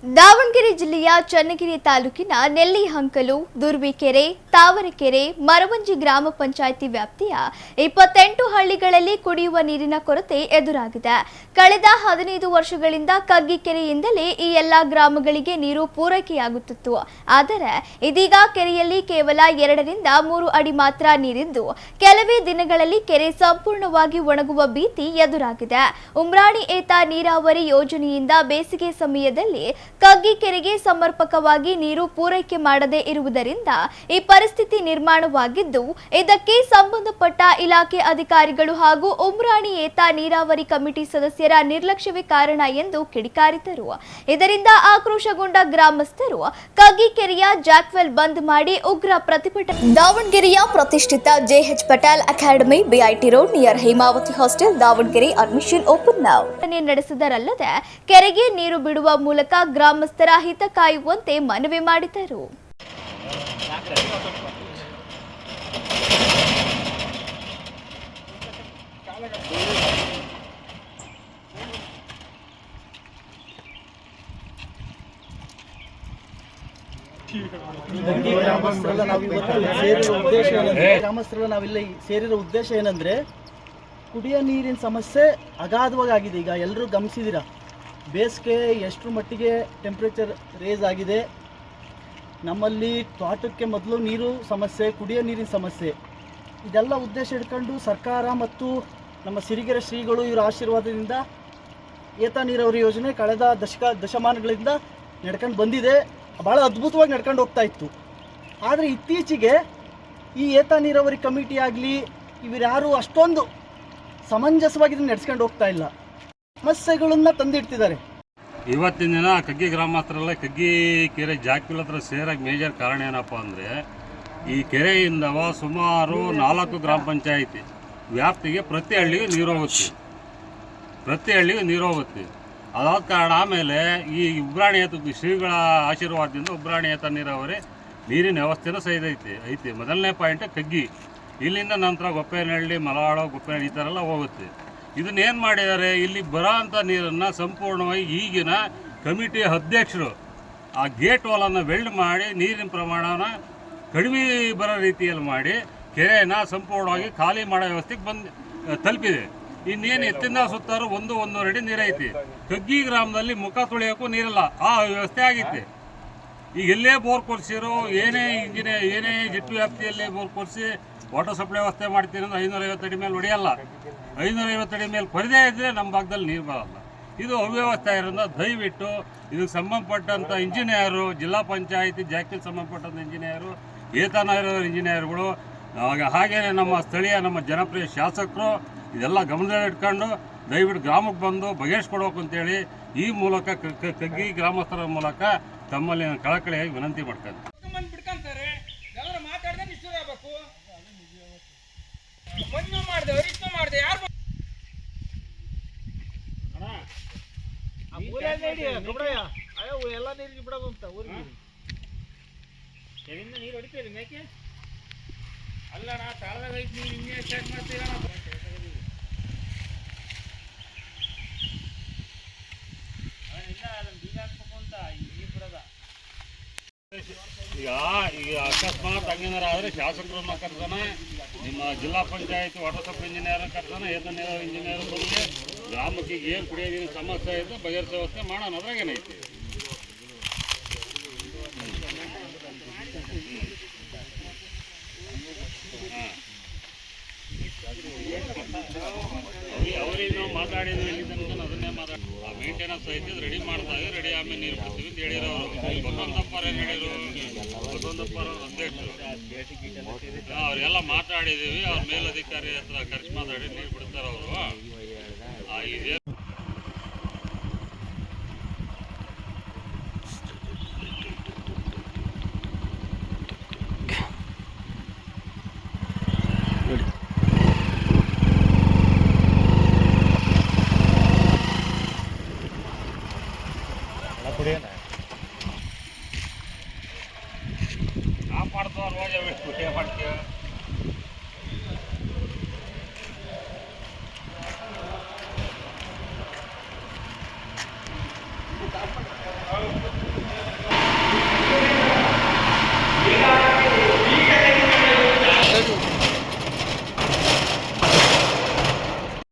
ದಾವಣಗೆರೆ ಜಿಲ್ಲೆಯ ಚನ್ನಗಿರಿ ತಾಲೂಕಿನ ನೆಲ್ಲಿಹಂಕಲು, ದುರ್ವಿಕೆರೆ, ತಾವರೆಕೆರೆ, ಮರವಂಜಿ ಗ್ರಾಮ ಪಂಚಾಯಿತಿ ವ್ಯಾಪ್ತಿಯ 28 ಹಳ್ಳಿಗಳಲ್ಲಿ ಕುಡಿಯುವ ನೀರಿನ ಕೊರತೆ ಎದುರಾಗಿದೆ. ಕಳೆದ 15 ವರ್ಷಗಳಿಂದ ಕಗ್ಗಿಕೆರೆಯಿಂದಲೇ ಈ ಎಲ್ಲಾ ಗ್ರಾಮಗಳಿಗೆ ನೀರು ಪೂರೈಕೆಯಾಗುತ್ತಿತ್ತು. ಆದರೆ ಇದೀಗ ಕೆರೆಯಲ್ಲಿ ಕೇವಲ 2 ರಿಂದ 3 ಅಡಿ ಮಾತ್ರ ನೀರಿದ್ದು, ಕೆಲವೇ ದಿನಗಳಲ್ಲಿ ಕೆರೆ ಸಂಪೂರ್ಣವಾಗಿ ಒಣಗುವ ಭೀತಿ ಎದುರಾಗಿದೆ. ಉಮ್ರಾಣಿ ಏತ ನೀರಾವರಿ ಯೋಜನೆಯಿಂದ ಬೇಸಿಗೆ ಸಮಯದಲ್ಲಿ ಕಗ್ಗಿಕೆರೆಗೆ ಸಮರ್ಪಕವಾಗಿ ನೀರು ಪೂರೈಕೆ ಮಾಡದೇ ಇರುವುದರಿಂದ ಈ ಪರಿಸ್ಥಿತಿ ನಿರ್ಮಾಣವಾಗಿದ್ದು, ಇದಕ್ಕೆ ಸಂಬಂಧಪಟ್ಟ ಇಲಾಖೆ ಅಧಿಕಾರಿಗಳು ಹಾಗೂ ಉಮ್ರಾಣಿ ಏತ ನೀರಾವರಿ ಕಮಿಟಿ ಸದಸ್ಯರ ನಿರ್ಲಕ್ಷ್ಯವೇ ಕಾರಣ ಎಂದು ಕಿಡಿಕಾರಿದರು. ಇದರಿಂದ ಆಕ್ರೋಶಗೊಂಡ ಗ್ರಾಮಸ್ಥರು ಕಗ್ಗಿಕೆರೆಯ ಜಾಕ್ವೆಲ್ ಬಂದ್ ಮಾಡಿ ಉಗ್ರ ಪ್ರತಿಭಟನೆ. ದಾವಣಗೆರೆಯ ಪ್ರತಿಷ್ಠಿತ JH Patel academy, BIT road near Hemavathi hostel, Davanagere admission open now ನಡೆಸಿದರಲ್ಲದೆ ಕೆರೆಗೆ ನೀರು ಬಿಡುವ ಮೂಲಕ ಗ್ರಾಮಸ್ಥರ ಹಿತ ಕಾಯುವಂತೆ ಮನವಿ ಮಾಡಿದರು. ಗ್ರಾಮಸ್ಥರೆಲ್ಲ ನಾವಿಲ್ಲಿ ಸೇರಿರೋ ಉದ್ದೇಶ ಏನಂದ್ರೆ, ಕುಡಿಯೋ ನೀರಿನ ಸಮಸ್ಯೆ ಅಗಾಧವಾಗಿದೆ. ಈಗ ಎಲ್ಲರೂ ಗಮನಿಸಿದ್ದೀರಾ, ಬೇಸಿಗೆ ಎಷ್ಟರ ಮಟ್ಟಿಗೆ ಟೆಂಪ್ರೇಚರ್ ರೇಸ್ ಆಗಿದೆ. ನಮ್ಮಲ್ಲಿ ತೋಟಕ್ಕೆ ಮೊದಲು ನೀರು ಸಮಸ್ಯೆ, ಕುಡಿಯೋ ನೀರಿನ ಸಮಸ್ಯೆ, ಇದೆಲ್ಲ ಉದ್ದೇಶ ಇಟ್ಕೊಂಡು ಸರ್ಕಾರ ಮತ್ತು ನಮ್ಮ ಸಿರಿಗೆರೆ ಶ್ರೀಗಳು ಇವರ ಆಶೀರ್ವಾದದಿಂದ ಏತ ನೀರಾವರಿ ಯೋಜನೆ ಕಳೆದ ದಶಮಾನಗಳಿಂದ ನಡ್ಕೊಂಡು ಬಂದಿದೆ. ಭಾಳ ಅದ್ಭುತವಾಗಿ ನಡ್ಕೊಂಡು ಹೋಗ್ತಾ ಇತ್ತು. ಆದರೆ ಇತ್ತೀಚೆಗೆ ಈ ಏತ ನೀರಾವರಿ ಕಮಿಟಿ ಆಗಲಿ ಇವರ್ಯಾರು ಅಷ್ಟೊಂದು ಸಮಂಜಸವಾಗಿ ಇದನ್ನು ನಡೆಸ್ಕೊಂಡು ಹೋಗ್ತಾ ಇಲ್ಲ. ಸಮಸ್ಯೆಗಳನ್ನ ತಂದಿಡ್ತಿದ್ದಾರೆ. ಇವತ್ತಿನ ದಿನ ಕಗ್ಗಿ ಗ್ರಾಮಸ್ಥರೆಲ್ಲ ಕಗ್ಗಿ ಕೆರೆ ಜಾಕ್ವಿಲ್ ಹತ್ರ ಸೇರಾಗಿ ಮೇಜರ್ ಕಾರಣ ಏನಪ್ಪ ಅಂದರೆ, ಈ ಕೆರೆಯಿಂದ ಸುಮಾರು 4 ಗ್ರಾಮ ಪಂಚಾಯಿತಿ ವ್ಯಾಪ್ತಿಗೆ ಪ್ರತಿ ಹಳ್ಳಿಗೆ ನೀರು ಹೋಗುತ್ತೆ. ಅದಾದ ಕಾರಣ ಆಮೇಲೆ ಈ ಉಬ್ರಾಣಿ ಏತ ಶ್ರೀಗಳ ಆಶೀರ್ವಾದದಿಂದ ಉಬ್ರಾಣಿ ಏತ ನೀರಾವರಿ ನೀರಿನ ವ್ಯವಸ್ಥೆನೂ ಐತಿ. ಮೊದಲನೇ ಪಾಯಿಂಟ್ ಕಗ್ಗಿ, ಇಲ್ಲಿಂದ ನಂತರ ಗೊಪ್ಪೇನಹಳ್ಳಿ, ಮಲವಾಳ, ಗೊಪ್ಪೇನಹಳ್ಳಿ ಈ ಥರ ಎಲ್ಲ ಹೋಗುತ್ತೆ. ಇದನ್ನೇನು ಮಾಡಿದ್ದಾರೆ, ಇಲ್ಲಿ ಬರೋ ಅಂಥ ನೀರನ್ನು ಸಂಪೂರ್ಣವಾಗಿ ಈಗಿನ ಕಮಿಟಿ ಅಧ್ಯಕ್ಷರು ಆ ಗೇಟ್ ವಾಲನ್ನು ವೆಲ್ಡ್ ಮಾಡಿ ನೀರಿನ ಪ್ರಮಾಣನ ಕಡಿಮೆ ಬರೋ ರೀತಿಯಲ್ಲಿ ಮಾಡಿ ಕೆರೆಯನ್ನು ಸಂಪೂರ್ಣವಾಗಿ ಖಾಲಿ ಮಾಡೋ ವ್ಯವಸ್ಥೆಗೆ ತಲುಪಿದೆ. ಇನ್ನೇನು ಎತ್ತಿಂದ ಸುತ್ತಾರು 1-1.5 ಅಡಿ ನೀರೈತಿ. ಕಗ್ಗಿ ಗ್ರಾಮದಲ್ಲಿ ಮುಖ ತೊಳೆಯೋಕ್ಕೂ ನೀರಿಲ್ಲ, ಆ ವ್ಯವಸ್ಥೆ ಆಗೈತೆ. ಈಗ ಎಲ್ಲೇ ಬೋರ್ ಕೊರೆಸಿರೋ, ಏನೇ ಜೆಟ್ಟು ವ್ಯಾಪ್ತಿಯಲ್ಲಿ ಬೋರ್ ಕೊರೆಸಿ ವಾಟರ್ ಸಪ್ಲೈ ವ್ಯವಸ್ಥೆ ಮಾಡ್ತೀನಿ ಅಂದ್ರೆ 550 ಅಡಿ ಮೇಲೆ ಹೊಡೆಯಲ್ಲ. 550 ಅಡಿ ಮೇಲೆ ಕೊರದೇ ಇದ್ದರೆ ನಮ್ಮ ಭಾಗದಲ್ಲಿ ನೀರು ಬರಲ್ಲ. ಇದು ಅವ್ಯವಸ್ಥೆ ಇರೋದ್ರಿಂದ ದಯವಿಟ್ಟು ಇದಕ್ಕೆ ಸಂಬಂಧಪಟ್ಟಂಥ ಇಂಜಿನಿಯರು, ಜಿಲ್ಲಾ ಪಂಚಾಯಿತಿ ಜಾಕ್ವಿಲ್ ಸಂಬಂಧಪಟ್ಟಂಥ ಇಂಜಿನಿಯರು, ಏತ ನೀರಾವರಿ ಇಂಜಿನಿಯರ್ಗಳು, ಹಾಗೆಯೇ ನಮ್ಮ ಸ್ಥಳೀಯ ನಮ್ಮ ಜನಪ್ರಿಯ ಶಾಸಕರು ಇದೆಲ್ಲ ಗಮನದಲ್ಲಿಟ್ಕೊಂಡು ದಯವಿಟ್ಟು ಗ್ರಾಮಕ್ಕೆ ಬಂದು ಬಗೆಹರಿಸ್ಕೊಡ್ಬೇಕು ಅಂತೇಳಿ ಈ ಮೂಲಕ ಕಗ್ಗಿ ಗ್ರಾಮಸ್ಥರ ಮೂಲಕ ತಮ್ಮಲ್ಲಿ ಕಳಕಳಿಯಾಗಿ ವಿನಂತಿ ಮಾಡ್ತಾರೆ. ಎಲ್ಲ ನೀರಿಗೆ ಬಿಡೋದು ಅಂತ ಊರಿಗೆ ನೀರು ಹೊಡಿತೀರಿ ಮೇಕೆ ಅಲ್ಲ. ನಾ ತಾಳದಾಗ ಐತಿ, ನೀವು ಹಿಂಗೆ ಸ್ಟಾರ್ಟ್ ಮಾಡ್ತೀರ. ಈಗ ಅಕಸ್ಮಾತ್ ಹಂಗೇನಾರ ಆದರೆ ಶಾಸಕರನ್ನ ಕರ್ತಾನ, ನಿಮ್ಮ ಜಿಲ್ಲಾ ಪಂಚಾಯತ್ ವಾಟರ್ ಸಪ್ಲೈ ಇಂಜಿನಿಯರ್ ಕರ್ತಾನ, ಏತ ನೀರಾವರಿ ಇಂಜಿನಿಯರ್ ಬಂದು ಗ್ರಾಮಕ್ಕೆ ಏನು ಕುಡಿಯೋ ನೀರಿನ ಸಮಸ್ಯೆ ಐತೆ ಬಗೆಹರಿಸೋ ವ್ಯವಸ್ಥೆ ಮಾಡೋಣ. ಅದ್ರಾಗೇನೈತಿ. ಅವ್ರಿಗೆ ನಾವು ಮಾತಾಡಿದ್ವಿ, ಎಲ್ಲಿಂದ ಅದನ್ನೇ ಮಾತಾಡಿ ಆ ಮೇಂಟೆನೆನ್ಸ್ ಐತಿ, ರೆಡಿ ಮಾಡ್ದಾಗ ರೆಡಿ ಆಮೇಲೆ ನೀರು ಬಿಡ್ತೀವಿ ಅಂತ ಹೇಳಿರೋರು. ಬಸವಂತಪ್ಪರ ಏನು ಹೇಳಿದ್ರು, ಬಸವಂತಪ್ಪರ ಅಧ್ಯಕ್ಷರು, ಅವರೆಲ್ಲ ಮಾತಾಡಿದ್ದೀವಿ. ಅವ್ರ ಮೇಲಧಿಕಾರಿ ಹತ್ರ ಖರ್ಚು ಮಾತಾಡಿ ನೀರು ಬಿಡ್ತಾರೆ ಅವರು. ಇದೇ ಕಾಪಾಡ್ತಾವ ರೋಜ ಬಿಟ್ಟು ಮಾಡ್ತೀವಿ.